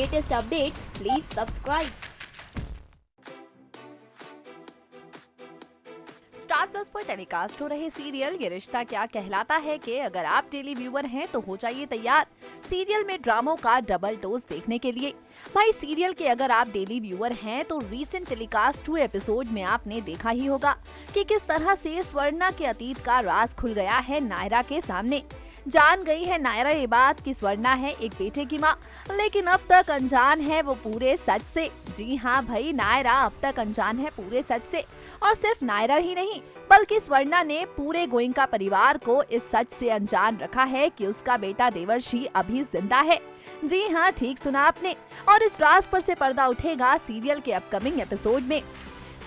latest updates, please subscribe. Star plus पर telecast हो रहे सीरियल ये रिश्ता क्या कहलाता है कि अगर आप डेली व्यूअर हैं तो हो जाइए तैयार सीरियल में ड्रामों का डबल डोज देखने के लिए। भाई सीरियल के अगर आप डेली व्यूअर हैं तो रीसेंट टेलीकास्ट हुए एपिसोड में आपने देखा ही होगा कि किस तरह से स्वर्णा के अतीत का राज खुल गया है नायरा के सामने। जान गई है नायरा ये बात कि स्वर्णा है एक बेटे की माँ, लेकिन अब तक अनजान है वो पूरे सच से। जी हाँ भाई, नायरा अब तक अनजान है पूरे सच से। और सिर्फ नायरा ही नहीं बल्कि स्वर्णा ने पूरे गोइंका परिवार को इस सच से अनजान रखा है कि उसका बेटा देवर्षि अभी जिंदा है। जी हाँ, ठीक सुना आपने। और इस राज पर से पर्दा उठेगा सीरियल के अपकमिंग एपिसोड में।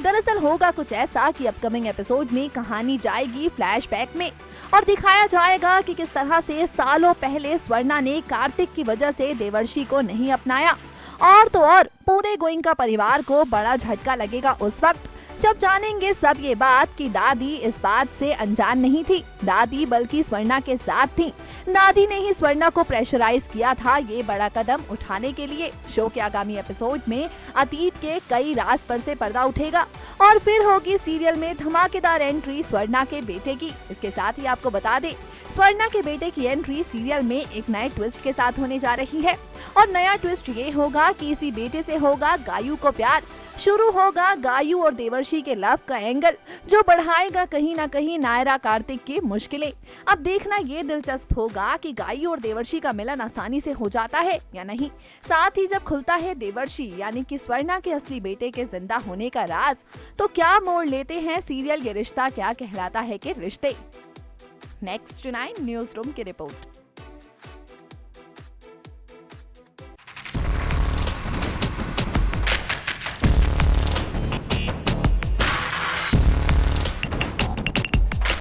दरअसल होगा कुछ ऐसा कि अपकमिंग एपिसोड में कहानी जाएगी फ्लैशबैक में और दिखाया जाएगा कि किस तरह से सालों पहले स्वर्णा ने कार्तिक की वजह से देवर्षि को नहीं अपनाया। और तो और पूरे गोइंका परिवार को बड़ा झटका लगेगा उस वक्त जब जानेंगे सब ये बात कि दादी इस बात से अनजान नहीं थी। दादी बल्कि स्वर्णा के साथ थी। दादी ने ही स्वर्णा को प्रेशराइज किया था ये बड़ा कदम उठाने के लिए। शो के आगामी एपिसोड में अतीत के कई राज पर से पर्दा उठेगा और फिर होगी सीरियल में धमाकेदार एंट्री स्वर्णा के बेटे की। इसके साथ ही आपको बता दें, स्वर्णा के बेटे की एंट्री सीरियल में एक नए ट्विस्ट के साथ होने जा रही है। और नया ट्विस्ट ये होगा कि इसी बेटे से होगा गायू को प्यार। शुरू होगा गायू और देवर्षि के लव का एंगल, जो बढ़ाएगा कहीं ना कहीं नायरा कार्तिक की मुश्किलें। अब देखना ये दिलचस्प होगा कि गायू और देवर्षि का मिलन आसानी से हो जाता है या नहीं। साथ ही जब खुलता है देवर्षि यानी कि स्वर्णा के असली बेटे के जिंदा होने का राज, तो क्या मोड़ लेते हैं सीरियल ये रिश्ता क्या कहलाता है के रिश्ते। नेक्स्ट 9 न्यूज रूम की रिपोर्ट।